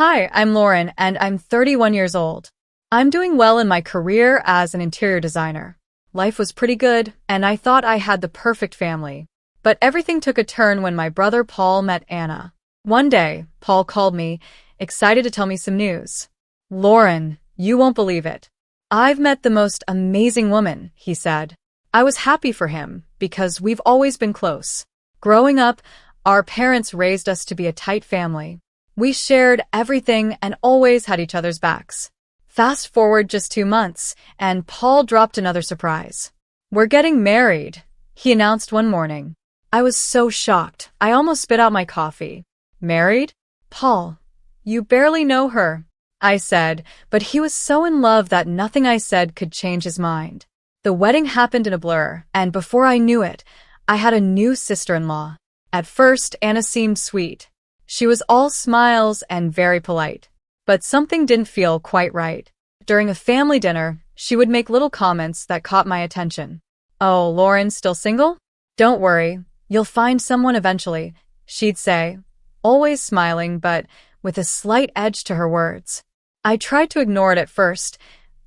Hi, I'm Lauren, and I'm 31 years old. I'm doing well in my career as an interior designer. Life was pretty good, and I thought I had the perfect family. But everything took a turn when my brother Paul met Anna. One day, Paul called me, excited to tell me some news. Lauren, you won't believe it. I've met the most amazing woman, he said. I was happy for him, because we've always been close. Growing up, our parents raised us to be a tight family. We shared everything and always had each other's backs. Fast forward just 2 months, and Paul dropped another surprise. We're getting married, he announced one morning. I was so shocked, I almost spit out my coffee. Married? Paul, you barely know her, I said, but he was so in love that nothing I said could change his mind. The wedding happened in a blur, and before I knew it, I had a new sister-in-law. At first, Anna seemed sweet. She was all smiles and very polite. But something didn't feel quite right. During a family dinner, she would make little comments that caught my attention. Oh, Lauren's still single? Don't worry, you'll find someone eventually, she'd say, always smiling but with a slight edge to her words. I tried to ignore it at first,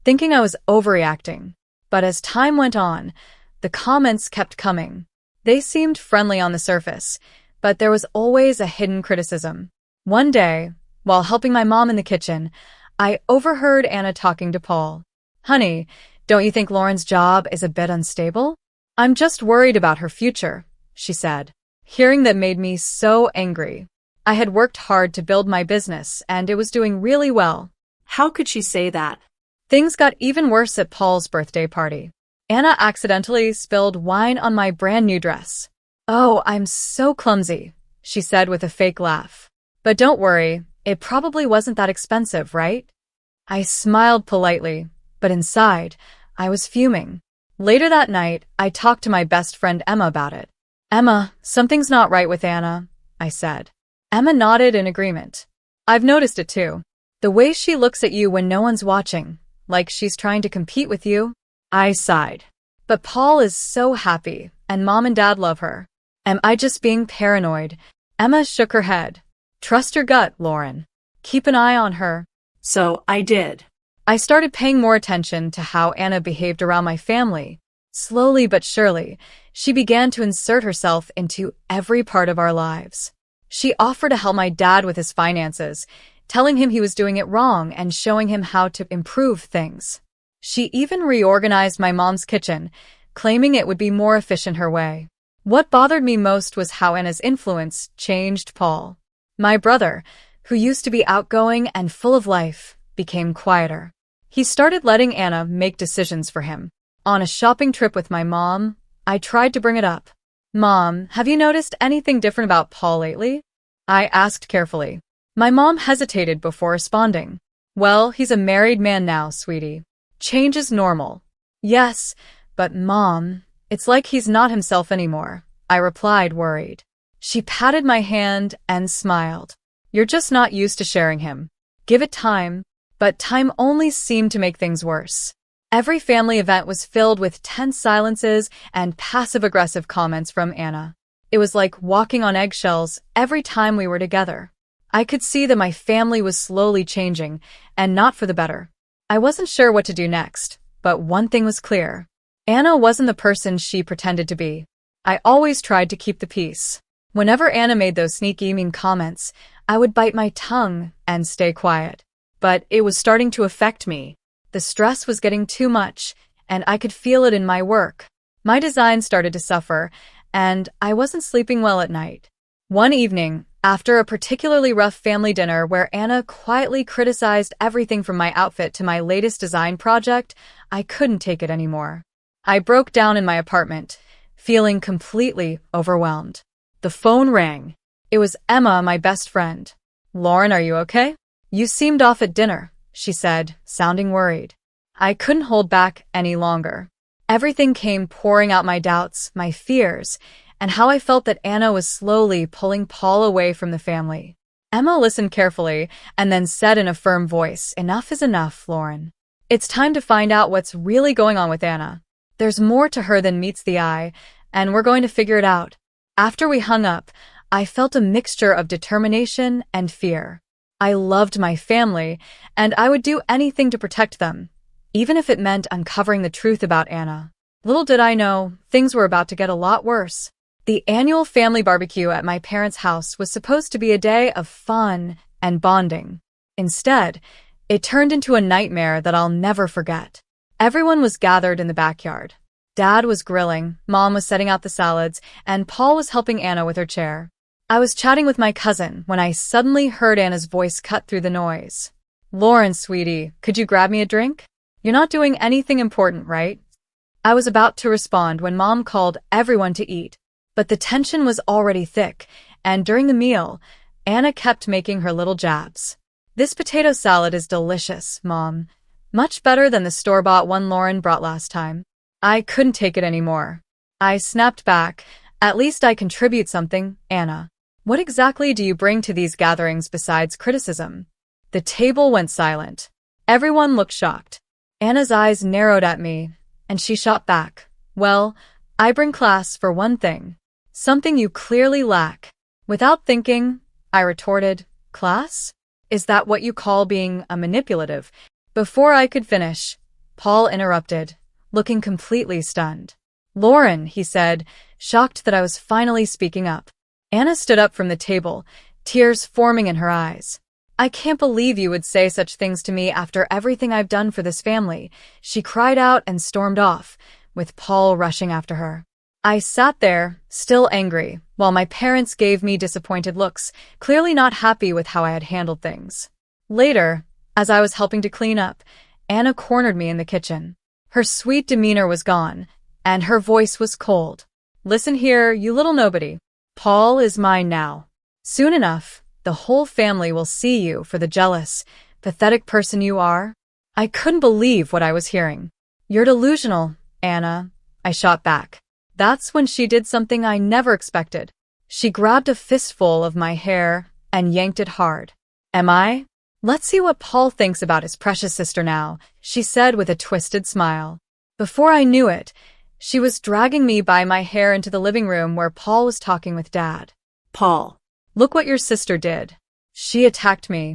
thinking I was overreacting. But as time went on, the comments kept coming. They seemed friendly on the surface, but there was always a hidden criticism. One day, while helping my mom in the kitchen, I overheard Anna talking to Paul. Honey, don't you think Lauren's job is a bit unstable? I'm just worried about her future, she said. Hearing that made me so angry. I had worked hard to build my business, and it was doing really well. How could she say that? Things got even worse at Paul's birthday party. Anna accidentally spilled wine on my brand new dress. Oh, I'm so clumsy, she said with a fake laugh. But don't worry, it probably wasn't that expensive, right? I smiled politely, but inside, I was fuming. Later that night, I talked to my best friend Emma about it. Emma, something's not right with Anna, I said. Emma nodded in agreement. I've noticed it too. The way she looks at you when no one's watching, like she's trying to compete with you. I sighed. But Paul is so happy, and Mom and Dad love her. Am I just being paranoid? Emma shook her head. Trust your gut, Lauren. Keep an eye on her. So I did. I started paying more attention to how Anna behaved around my family. Slowly but surely, she began to insert herself into every part of our lives. She offered to help my dad with his finances, telling him he was doing it wrong and showing him how to improve things. She even reorganized my mom's kitchen, claiming it would be more efficient her way. What bothered me most was how Anna's influence changed Paul. My brother, who used to be outgoing and full of life, became quieter. He started letting Anna make decisions for him. On a shopping trip with my mom, I tried to bring it up. Mom, have you noticed anything different about Paul lately? I asked carefully. My mom hesitated before responding. Well, he's a married man now, sweetie. Change is normal. Yes, but Mom, it's like he's not himself anymore, I replied, worried. She patted my hand and smiled. You're just not used to sharing him. Give it time. But time only seemed to make things worse. Every family event was filled with tense silences and passive-aggressive comments from Anna. It was like walking on eggshells every time we were together. I could see that my family was slowly changing, and not for the better. I wasn't sure what to do next, but one thing was clear. Anna wasn't the person she pretended to be. I always tried to keep the peace. Whenever Anna made those sneaky, mean comments, I would bite my tongue and stay quiet. But it was starting to affect me. The stress was getting too much, and I could feel it in my work. My design started to suffer, and I wasn't sleeping well at night. One evening, after a particularly rough family dinner where Anna quietly criticized everything from my outfit to my latest design project, I couldn't take it anymore. I broke down in my apartment, feeling completely overwhelmed. The phone rang. It was Emma, my best friend. Lauren, are you okay? You seemed off at dinner, she said, sounding worried. I couldn't hold back any longer. Everything came pouring out, my doubts, my fears, and how I felt that Anna was slowly pulling Paul away from the family. Emma listened carefully and then said in a firm voice, Enough is enough, Lauren. It's time to find out what's really going on with Anna. There's more to her than meets the eye, and we're going to figure it out. After we hung up, I felt a mixture of determination and fear. I loved my family, and I would do anything to protect them, even if it meant uncovering the truth about Anna. Little did I know, things were about to get a lot worse. The annual family barbecue at my parents' house was supposed to be a day of fun and bonding. Instead, it turned into a nightmare that I'll never forget. Everyone was gathered in the backyard. Dad was grilling, Mom was setting out the salads, and Paul was helping Anna with her chair. I was chatting with my cousin when I suddenly heard Anna's voice cut through the noise. "Lauren, sweetie, could you grab me a drink? You're not doing anything important, right?" I was about to respond when Mom called everyone to eat, but the tension was already thick, and during the meal, Anna kept making her little jabs. "This potato salad is delicious, Mom. Much better than the store-bought one Lauren brought last time." I couldn't take it anymore. I snapped back. "At least I contribute something, Anna. What exactly do you bring to these gatherings besides criticism?" The table went silent. Everyone looked shocked. Anna's eyes narrowed at me, and she shot back. "Well, I bring class for one thing. Something you clearly lack." Without thinking, I retorted, "Class? Is that what you call being a manipulative?" Before I could finish, Paul interrupted, looking completely stunned. "Lauren," he said, shocked that I was finally speaking up. Anna stood up from the table, tears forming in her eyes. "I can't believe you would say such things to me after everything I've done for this family," she cried out and stormed off, with Paul rushing after her. I sat there, still angry, while my parents gave me disappointed looks, clearly not happy with how I had handled things. Later, as I was helping to clean up, Anna cornered me in the kitchen. Her sweet demeanor was gone, and her voice was cold. "Listen here, you little nobody. Paul is mine now. Soon enough, the whole family will see you for the jealous, pathetic person you are." I couldn't believe what I was hearing. "You're delusional, Anna," I shot back. That's when she did something I never expected. She grabbed a fistful of my hair and yanked it hard. "Am I? Let's see what Paul thinks about his precious sister now," she said with a twisted smile. Before I knew it, she was dragging me by my hair into the living room where Paul was talking with Dad. Paul. "Look what your sister did. She attacked me,"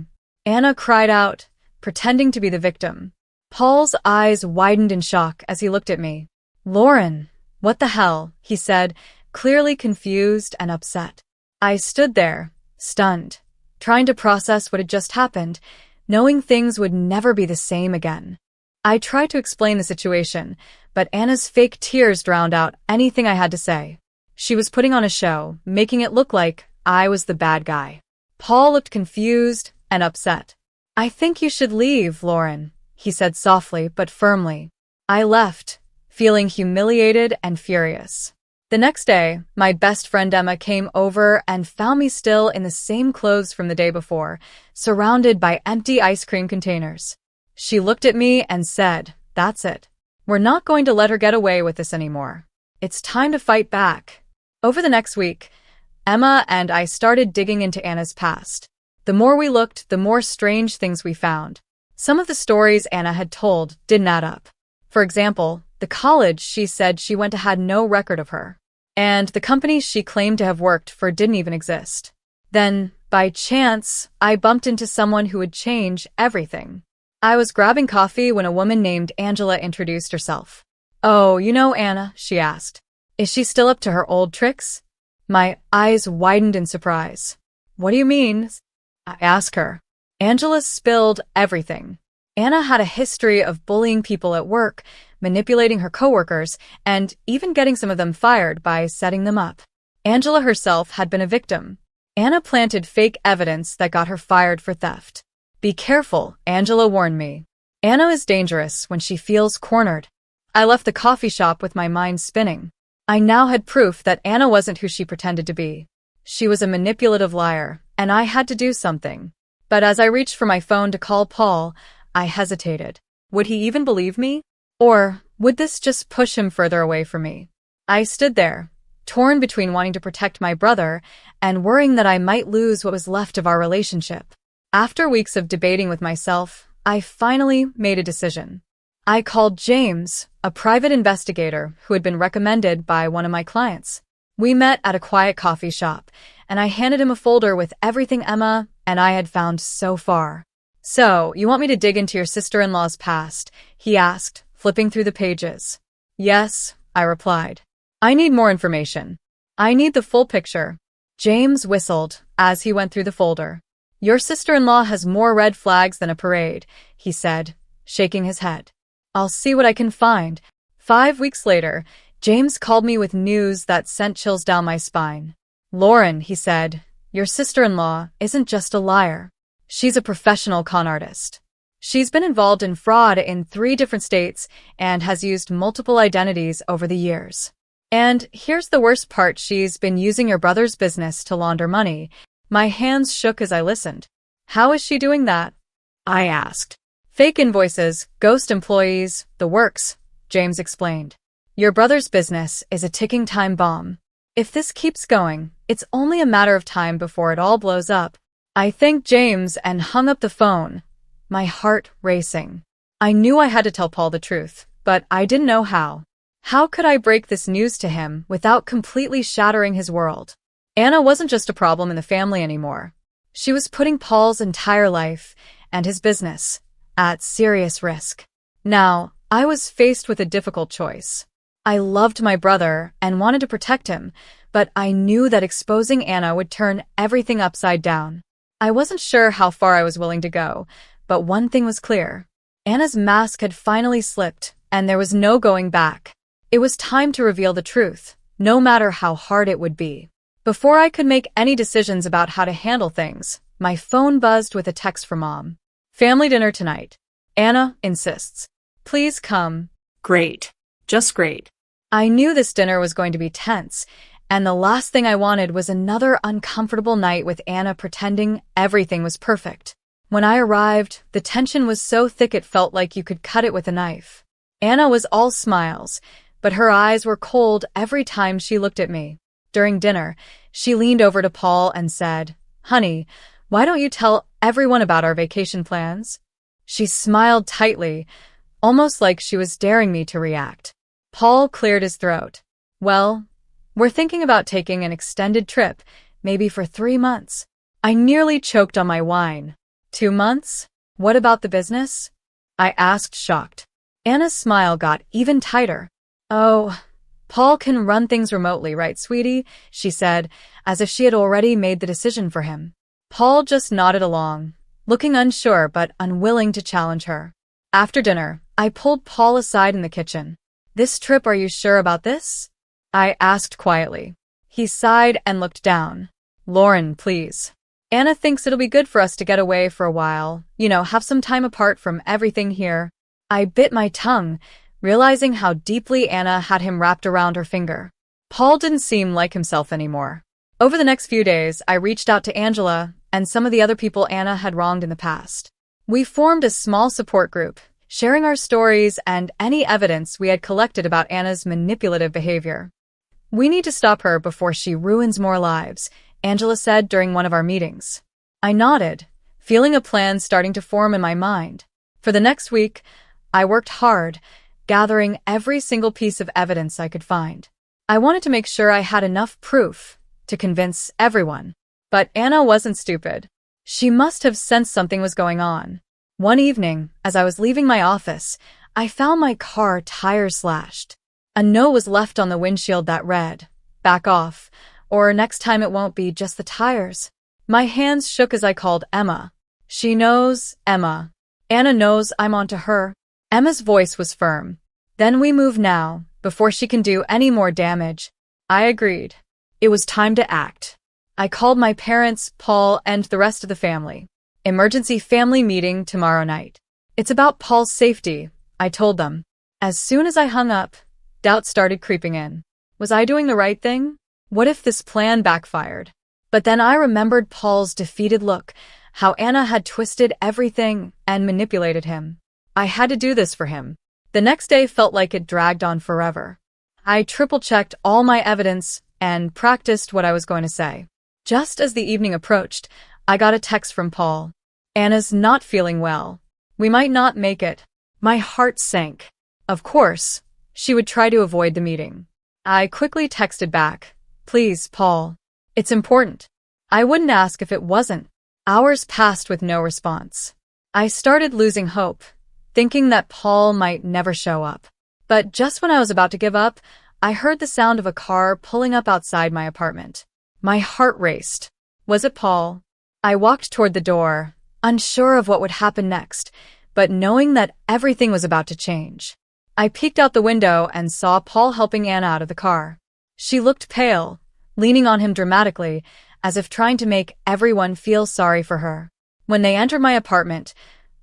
Anna cried out, pretending to be the victim. Paul's eyes widened in shock as he looked at me. "Lauren, what the hell?" he said, clearly confused and upset. I stood there, stunned, trying to process what had just happened, knowing things would never be the same again. I tried to explain the situation, but Anna's fake tears drowned out anything I had to say. She was putting on a show, making it look like I was the bad guy. Paul looked confused and upset. "I think you should leave, Lauren," he said softly but firmly. I left, feeling humiliated and furious. The next day, my best friend Emma came over and found me still in the same clothes from the day before, surrounded by empty ice cream containers. She looked at me and said, "That's it. We're not going to let her get away with this anymore. It's time to fight back." Over the next week, Emma and I started digging into Anna's past. The more we looked, the more strange things we found. Some of the stories Anna had told didn't add up. For example, the college she said she went to had no record of her. And the companies she claimed to have worked for didn't even exist. Then, by chance, I bumped into someone who would change everything. I was grabbing coffee when a woman named Angela introduced herself. "Oh, you know Anna?" she asked. "Is she still up to her old tricks?" My eyes widened in surprise. "What do you mean?" I asked her. Angela spilled everything. Anna had a history of bullying people at work, manipulating her coworkers, and even getting some of them fired by setting them up. Angela herself had been a victim. Anna planted fake evidence that got her fired for theft. "Be careful," Angela warned me. "Anna is dangerous when she feels cornered." I left the coffee shop with my mind spinning. I now had proof that Anna wasn't who she pretended to be. She was a manipulative liar, and I had to do something. But as I reached for my phone to call Paul, I hesitated. Would he even believe me? Or would this just push him further away from me? I stood there, torn between wanting to protect my brother and worrying that I might lose what was left of our relationship. After weeks of debating with myself, I finally made a decision. I called James, a private investigator who had been recommended by one of my clients. We met at a quiet coffee shop, and I handed him a folder with everything Emma and I had found so far. "So, you want me to dig into your sister-in-law's past?" he asked, flipping through the pages. "Yes," I replied. "I need more information. I need the full picture." James whistled as he went through the folder. "Your sister-in-law has more red flags than a parade," he said, shaking his head. "I'll see what I can find." 5 weeks later, James called me with news that sent chills down my spine. "Lauren," he said, "your sister-in-law isn't just a liar. She's a professional con artist. She's been involved in fraud in 3 different states and has used multiple identities over the years. And here's the worst part, she's been using your brother's business to launder money." My hands shook as I listened. "How is she doing that?" I asked. "Fake invoices, ghost employees, the works," James explained. "Your brother's business is a ticking time bomb. If this keeps going, it's only a matter of time before it all blows up." I thanked James and hung up the phone, my heart racing. I knew I had to tell Paul the truth, but I didn't know how. How could I break this news to him without completely shattering his world? Anna wasn't just a problem in the family anymore. She was putting Paul's entire life and his business at serious risk. Now, I was faced with a difficult choice. I loved my brother and wanted to protect him, but I knew that exposing Anna would turn everything upside down. I wasn't sure how far I was willing to go, but one thing was clear. Anna's mask had finally slipped, and there was no going back. It was time to reveal the truth, no matter how hard it would be. Before I could make any decisions about how to handle things, my phone buzzed with a text from Mom. "Family dinner tonight. Anna insists. Please come." Great. Just great. I knew this dinner was going to be tense, and the last thing I wanted was another uncomfortable night with Anna pretending everything was perfect. When I arrived, the tension was so thick it felt like you could cut it with a knife. Anna was all smiles, but her eyes were cold every time she looked at me. During dinner, she leaned over to Paul and said, "Honey, why don't you tell everyone about our vacation plans?" She smiled tightly, almost like she was daring me to react. Paul cleared his throat. "Well, we're thinking about taking an extended trip, maybe for 3 months. I nearly choked on my wine. 2 months? What about the business?" I asked, shocked. Anna's smile got even tighter. "Oh, Paul can run things remotely, right, sweetie?" she said, as if she had already made the decision for him. Paul just nodded along, looking unsure but unwilling to challenge her. After dinner, I pulled Paul aside in the kitchen. "This trip, are you sure about this?" I asked quietly. He sighed and looked down. "Lauren, please. Anna thinks it'll be good for us to get away for a while, have some time apart from everything here." I bit my tongue, realizing how deeply Anna had him wrapped around her finger. Paul didn't seem like himself anymore. Over the next few days, I reached out to Angela and some of the other people Anna had wronged in the past. We formed a small support group, sharing our stories and any evidence we had collected about Anna's manipulative behavior. "We need to stop her before she ruins more lives," Angela said during one of our meetings. I nodded, feeling a plan starting to form in my mind. For the next week, I worked hard, gathering every single piece of evidence I could find. I wanted to make sure I had enough proof to convince everyone. But Anna wasn't stupid. She must have sensed something was going on. One evening, as I was leaving my office, I found my car tires slashed. A note was left on the windshield that read, "Back off, or next time it won't be just the tires." My hands shook as I called Emma. "She knows, Emma. Anna knows I'm onto her." Emma's voice was firm. "Then we move now, before she can do any more damage." I agreed. It was time to act. I called my parents, Paul, and the rest of the family. "Emergency family meeting tomorrow night. It's about Paul's safety," I told them. As soon as I hung up, doubt started creeping in. Was I doing the right thing? What if this plan backfired? But then I remembered Paul's defeated look, how Anna had twisted everything and manipulated him. I had to do this for him. The next day felt like it dragged on forever. I triple-checked all my evidence and practiced what I was going to say. Just as the evening approached, I got a text from Paul. "Anna's not feeling well. We might not make it." My heart sank. Of course, she would try to avoid the meeting. I quickly texted back, "Please, Paul. It's important." I wouldn't ask if it wasn't. Hours passed with no response. I started losing hope, thinking that Paul might never show up. But just when I was about to give up, I heard the sound of a car pulling up outside my apartment. My heart raced. Was it Paul? I walked toward the door, unsure of what would happen next, but knowing that everything was about to change. I peeked out the window and saw Paul helping Anna out of the car. She looked pale, leaning on him dramatically, as if trying to make everyone feel sorry for her. When they entered my apartment,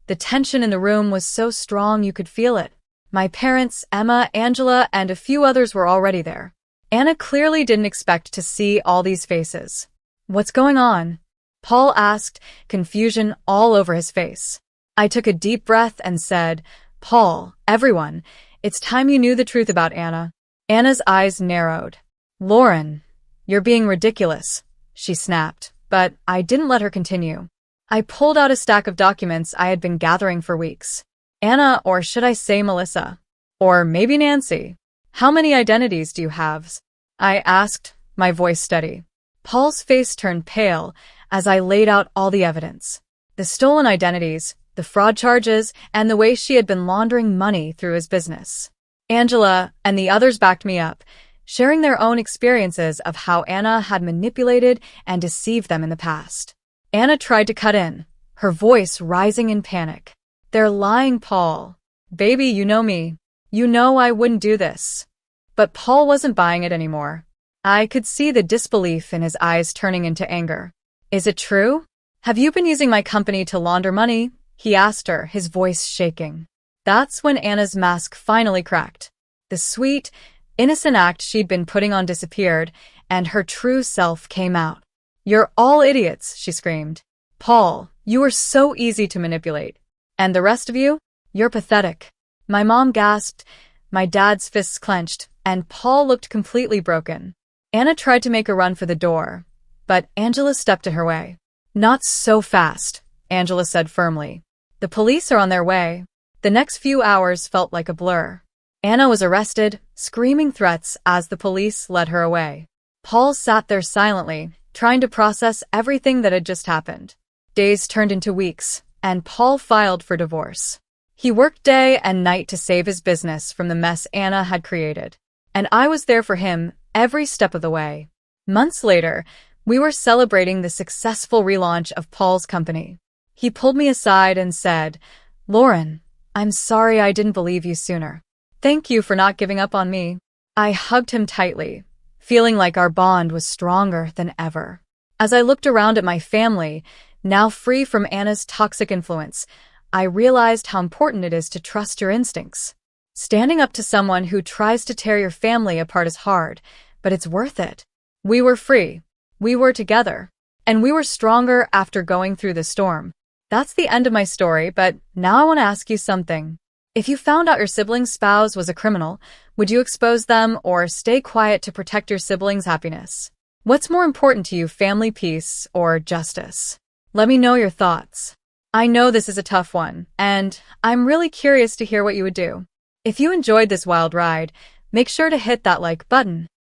the tension in the room was so strong you could feel it. My parents, Emma, Angela, and a few others were already there. Anna clearly didn't expect to see all these faces. "What's going on?" Paul asked, confusion all over his face. I took a deep breath and said, "Paul, everyone, it's time you knew the truth about Anna." Anna's eyes narrowed. "Lauren, you're being ridiculous," she snapped, but I didn't let her continue. I pulled out a stack of documents I had been gathering for weeks. "Anna, or should I say Melissa? Or maybe Nancy? How many identities do you have?" I asked, my voice steady. Paul's face turned pale as I laid out all the evidence. The stolen identities, the fraud charges, and the way she had been laundering money through his business. Angela and the others backed me up, sharing their own experiences of how Anna had manipulated and deceived them in the past. Anna tried to cut in, her voice rising in panic. "They're lying, Paul. Baby, you know me. You know I wouldn't do this." But Paul wasn't buying it anymore. I could see the disbelief in his eyes turning into anger. "Is it true? Have you been using my company to launder money?" he asked her, his voice shaking. That's when Anna's mask finally cracked. The sweet, innocent act she'd been putting on disappeared, and her true self came out. "You're all idiots," she screamed. "Paul, you are so easy to manipulate. And the rest of you? You're pathetic." My mom gasped, my dad's fists clenched, and Paul looked completely broken. Anna tried to make a run for the door, but Angela stepped in her way. "Not so fast," Angela said firmly. "The police are on their way." The next few hours felt like a blur. Anna was arrested, screaming threats as the police led her away. Paul sat there silently, trying to process everything that had just happened. Days turned into weeks, and Paul filed for divorce. He worked day and night to save his business from the mess Anna had created. And I was there for him every step of the way. Months later, we were celebrating the successful relaunch of Paul's company. He pulled me aside and said, "Lauren, I'm sorry I didn't believe you sooner. Thank you for not giving up on me." I hugged him tightly, feeling like our bond was stronger than ever. As I looked around at my family, now free from Anna's toxic influence, I realized how important it is to trust your instincts. Standing up to someone who tries to tear your family apart is hard, but it's worth it. We were free. We were together. And we were stronger after going through the storm. That's the end of my story, but now I want to ask you something. If you found out your sibling's spouse was a criminal, would you expose them or stay quiet to protect your sibling's happiness? What's more important to you, family peace or justice? Let me know your thoughts. I know this is a tough one, and I'm really curious to hear what you would do. If you enjoyed this wild ride, make sure to hit that like button.